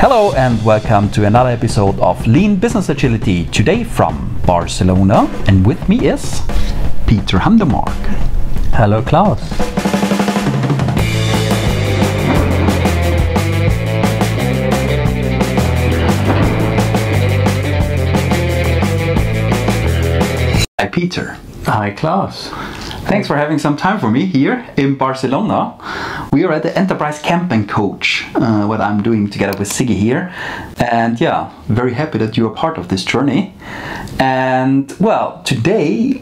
Hello and welcome to another episode of Lean Business Agility, today from Barcelona, and with me is Peter Hundermark. Hello Klaus. Hi Peter. Hi Klaus. Thanks for having some time for me here in Barcelona. We are at the Enterprise Kanban Coach, what I'm doing together with Siggy here. And yeah, very happy that you are part of this journey. And well, today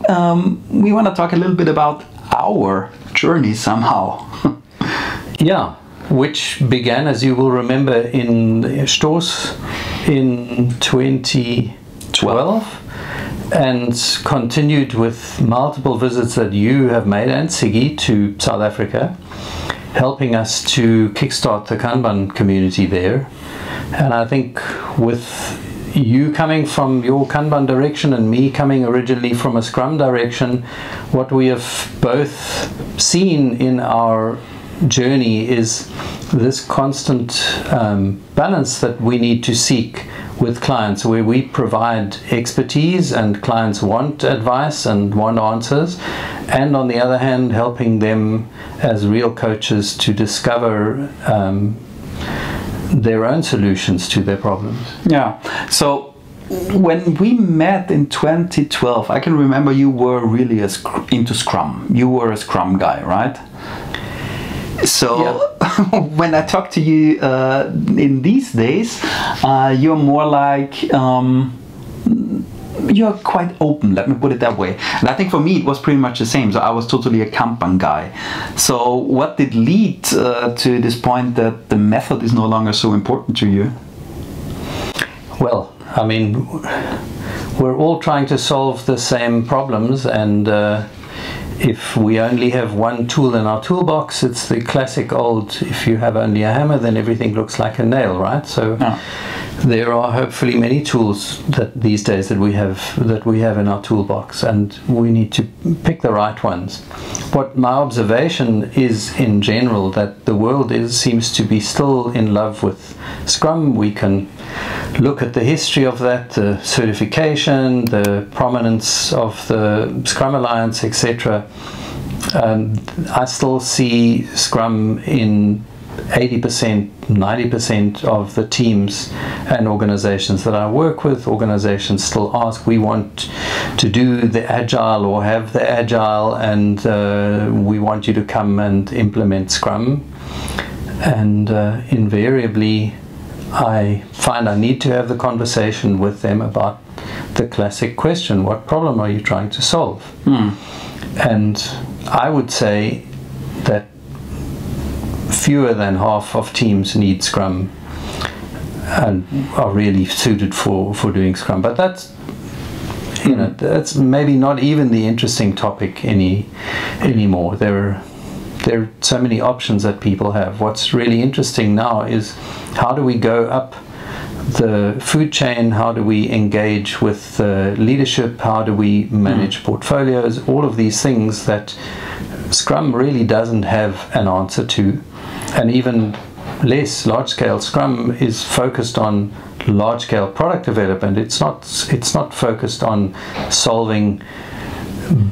we want to talk a little bit about our journey somehow. Yeah, which began, as you will remember, in Stoß in 2012. And continued with multiple visits that you have made, and Siggy, to South Africa, helping us to kickstart the Kanban community there. And I think with you coming from your Kanban direction and me coming originally from a Scrum direction, what we have both seen in our journey is this constant balance that we need to seek with clients, where we provide expertise and clients want advice and want answers, and on the other hand helping them as real coaches to discover their own solutions to their problems. Yeah, so when we met in 2012, I can remember you were really into Scrum. You were a Scrum guy, right? So yeah. When I talk to you in these days, you're more like, you're quite open, let me put it that way. And I think for me it was pretty much the same. So I was totally a Kanban guy. So what did lead to this point that the method is no longer so important to you? Well, I mean, we're all trying to solve the same problems, and if we only have one tool in our toolbox, it's the classic old, if you have only a hammer, then everything looks like a nail, right? So there are hopefully many tools that these days that we have in our toolbox, and we need to pick the right ones. What my observation is in general, that the world seems to be still in love with Scrum. We can look at the history of that, the certification, the prominence of the Scrum Alliance, etc. I still see Scrum in 80%, 90% of the teams and organizations that I work with. Organizations still ask, we want to do the agile or have the agile, and we want you to come and implement Scrum. And invariably I find I need to have the conversation with them about the classic question: what problem are you trying to solve? And I would say that fewer than half of teams need Scrum and are really suited for doing Scrum. But that's, you know, that's maybe not even the interesting topic anymore. There are so many options that people have. What's really interesting now is, how do we go up the food chain? How do we engage with leadership? How do we manage portfolios? All of these things that Scrum really doesn't have an answer to. And even less large-scale Scrum is focused on large-scale product development. It's not focused on solving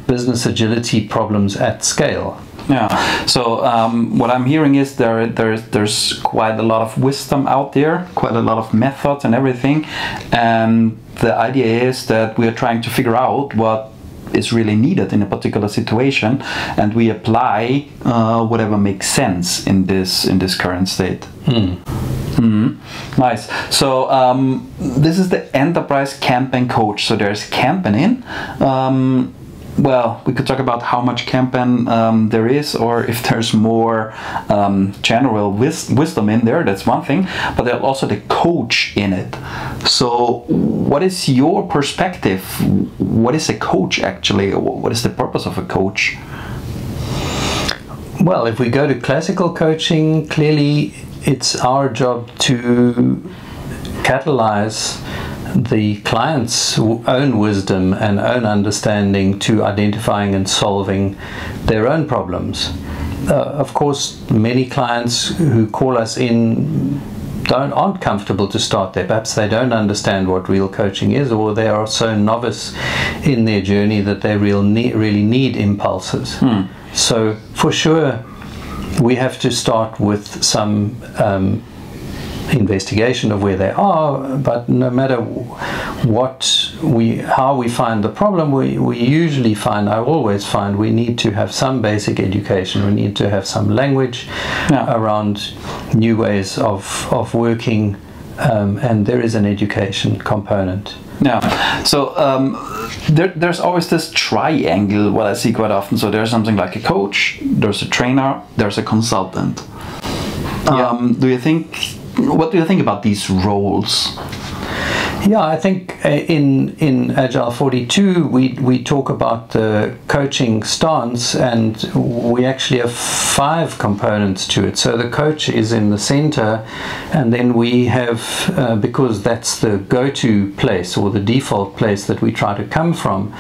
business agility problems at scale. Yeah, so what I'm hearing is there's quite a lot of wisdom out there, quite a lot of methods and everything, and the idea is that we are trying to figure out what is really needed in a particular situation, and we apply whatever makes sense in this current state. Nice. So this is the Enterprise Kanban Coach. So there's Kanban in. Well, we could talk about how much Kanban there is, or if there's more general wisdom in there, that's one thing, but there's also the coach in it. So what is your perspective? What is a coach actually? What is the purpose of a coach? Well, if we go to classical coaching, clearly it's our job to catalyze the client's own wisdom and own understanding to identifying and solving their own problems. Of course, many clients who call us in aren't comfortable to start there. Perhaps they don't understand what real coaching is, or they are so novice in their journey that they really need impulses. So for sure we have to start with some investigation of where they are, but no matter how we find the problem, we usually find, I always find, we need to have some basic education. We need to have some language around new ways of working, and there is an education component. Yeah, so there's always this triangle, what I see quite often. So there's something like a coach, there's a trainer, there's a consultant. What do you think about these roles? Yeah, I think in Agile 42 we talk about the coaching stance, and we actually have 5 components to it. So the coach is in the center, and then we have, because that's the go-to place or the default place that we try to come from,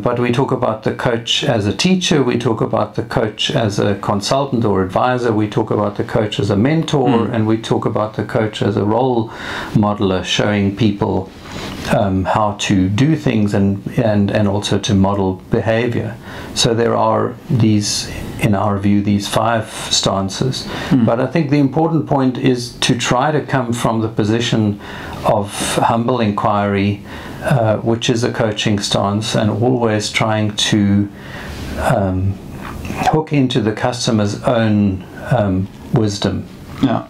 but we talk about the coach as a teacher, we talk about the coach as a consultant or advisor, we talk about the coach as a mentor, and we talk about the coach as a role modeler, showing people how to do things and also to model behavior. So there are these, in our view, these 5 stances. But I think the important point is to try to come from the position of humble inquiry, which is a coaching stance, and always trying to hook into the customer's own wisdom. Yeah.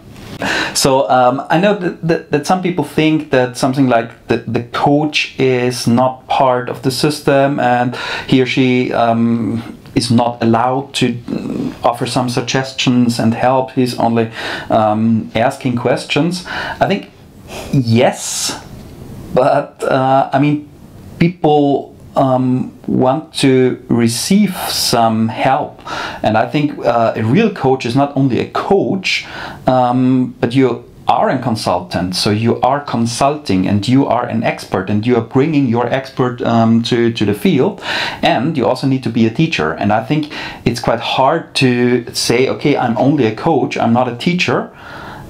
So I know that some people think that something like the coach is not part of the system, and he or she is not allowed to offer some suggestions and help. He's only asking questions. I think yes, but I mean, people want to receive some help, and I think a real coach is not only a coach, but you are a consultant, so you are consulting and you are an expert, and you are bringing your expert to the field, and you also need to be a teacher. And I think it's quite hard to say, okay, I'm only a coach, I'm not a teacher.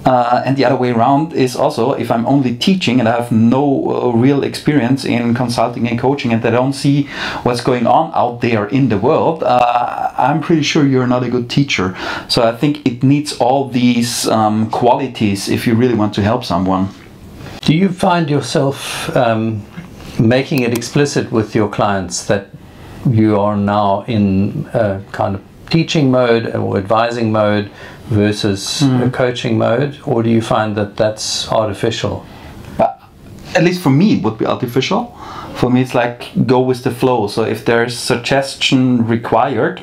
And the other way around is also, if I'm only teaching and I have no real experience in consulting and coaching, and I don't see what's going on out there in the world, I'm pretty sure you're not a good teacher. So I think it needs all these qualities if you really want to help someone. Do you find yourself making it explicit with your clients that you are now in a kind of teaching mode or advising mode versus a coaching mode, or do you find that that's artificial? At least for me it would be artificial. For me it's like go with the flow. So if there's suggestion required,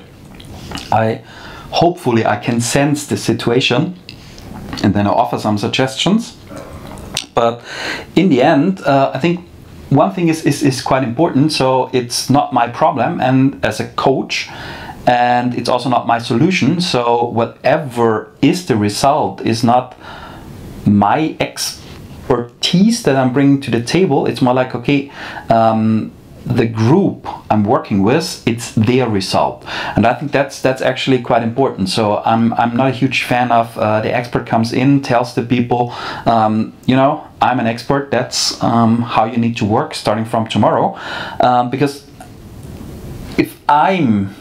hopefully I can sense the situation and then I offer some suggestions. But in the end, I think one thing is quite important. So it's not my problem, and as a coach, and it's also not my solution. So whatever is the result is not my expertise that I'm bringing to the table. It's more like, okay, the group I'm working with, it's their result, and I think that's actually quite important. So I'm not a huge fan of the expert comes in, tells the people, you know, I'm an expert, that's how you need to work starting from tomorrow, because if I'm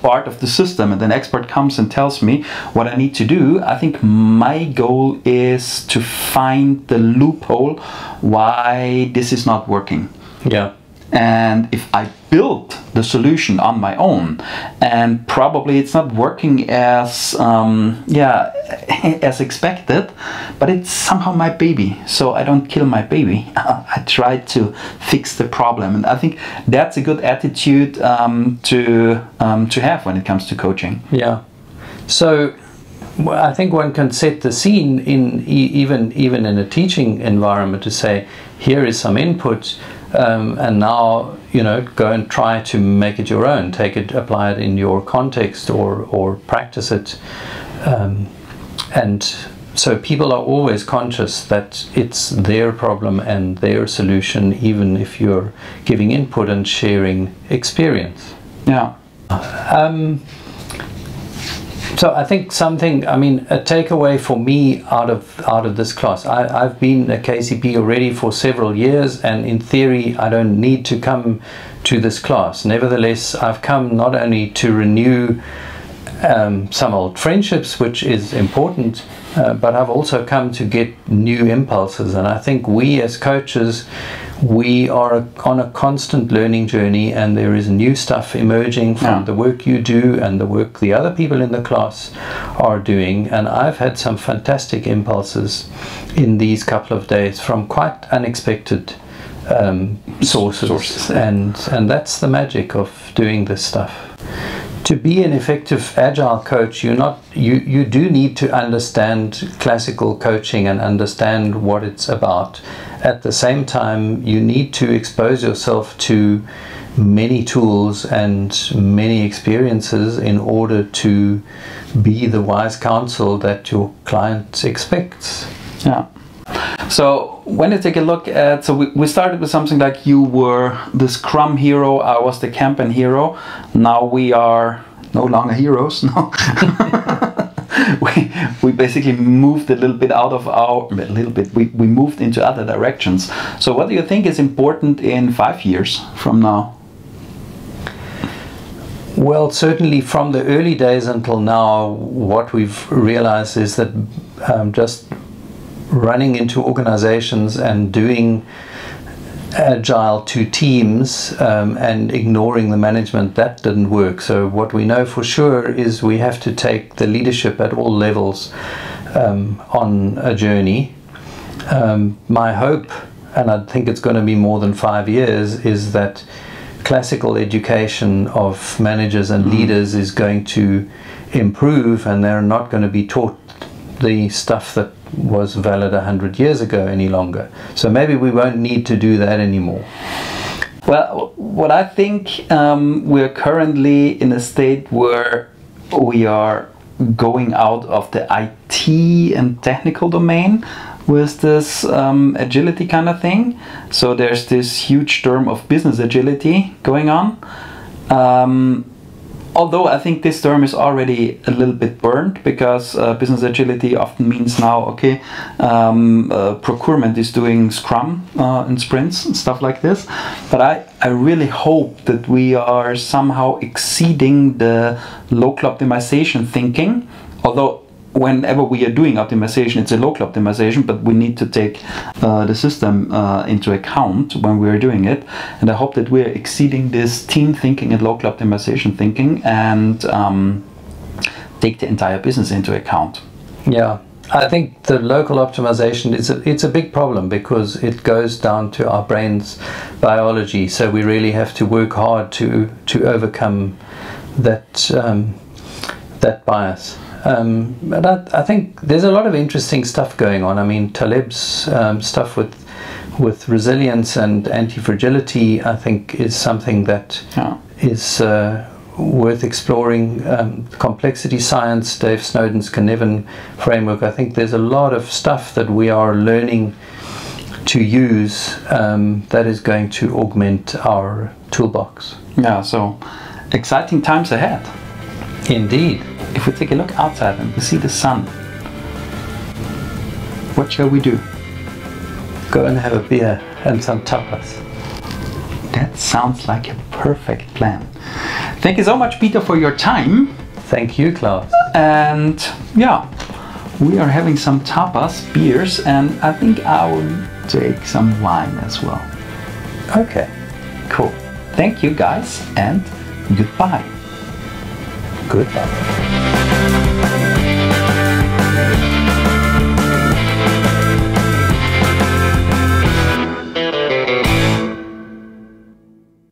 part of the system and an expert comes and tells me what I need to do, I think my goal is to find the loophole why this is not working. Yeah. And if I build the solution on my own, and probably it's not working as as expected, but it's somehow my baby, so I don't kill my baby. I try to fix the problem, and I think that's a good attitude to have when it comes to coaching. Yeah. So I think one can set the scene in even in a teaching environment to say, here is some input. And now, you know, go and try to make it your own, apply it in your context, or practice it. And so people are always conscious that it's their problem and their solution, even if you're giving input and sharing experience. Yeah. So I think something, I mean, a takeaway for me out of this class, I've been a KCP already for several years, and in theory I don't need to come to this class. Nevertheless, I've come not only to renew some old friendships, which is important, but I've also come to get new impulses. And I think we as coaches, we are on a constant learning journey, and there is new stuff emerging from the work you do and the work the other people in the class are doing. And I've had some fantastic impulses in these couple of days from quite unexpected sources. And that's the magic of doing this stuff. To be an effective agile coach, you do need to understand classical coaching and understand what it's about. At the same time, you need to expose yourself to many tools and many experiences in order to be the wise counsel that your client expects. Yeah. So when you take a look at, so we started with something like you were the Scrum hero, I was the Kanban hero. Now we are no longer heroes. No. we basically moved a little bit out of we moved into other directions. So what do you think is important in 5 years from now? Well, certainly from the early days until now, what we've realized is that just running into organizations and doing agile to teams and ignoring the management, that didn't work. So what we know for sure is we have to take the leadership at all levels on a journey. My hope, and I think it's going to be more than 5 years, is that classical education of managers and leaders is going to improve, and they're not going to be taught the stuff that was valid 100 years ago any longer. So maybe we won't need to do that anymore. Well, what I think, we're currently in a state where we are going out of the IT and technical domain with this agility kind of thing. So there's this huge term of business agility going on. Although I think this term is already a little bit burned, because business agility often means now, okay, procurement is doing Scrum in sprints and stuff like this. But I really hope that we are somehow exceeding the local optimization thinking, although whenever we are doing optimization, it's a local optimization, but we need to take the system into account when we are doing it. And I hope that we are exceeding this team thinking and local optimization thinking and take the entire business into account. Yeah, I think the local optimization it's a big problem, because it goes down to our brain's biology. So we really have to work hard to overcome that that bias. But I think there's a lot of interesting stuff going on. I mean, Taleb's stuff with resilience and anti-fragility, I think, is something that is worth exploring. Complexity science, Dave Snowden's Cynefin framework, I think there's a lot of stuff that we are learning to use that is going to augment our toolbox. Yeah, so exciting times ahead. Indeed. If we take a look outside and we see the sun, what shall we do? Go and have a beer and some tapas. That sounds like a perfect plan. Thank you so much, Peter, for your time. Thank you, Klaus. And yeah, we are having some tapas, beers, and I think I will take some wine as well. Okay. Cool. Thank you, guys, and goodbye. Goodbye.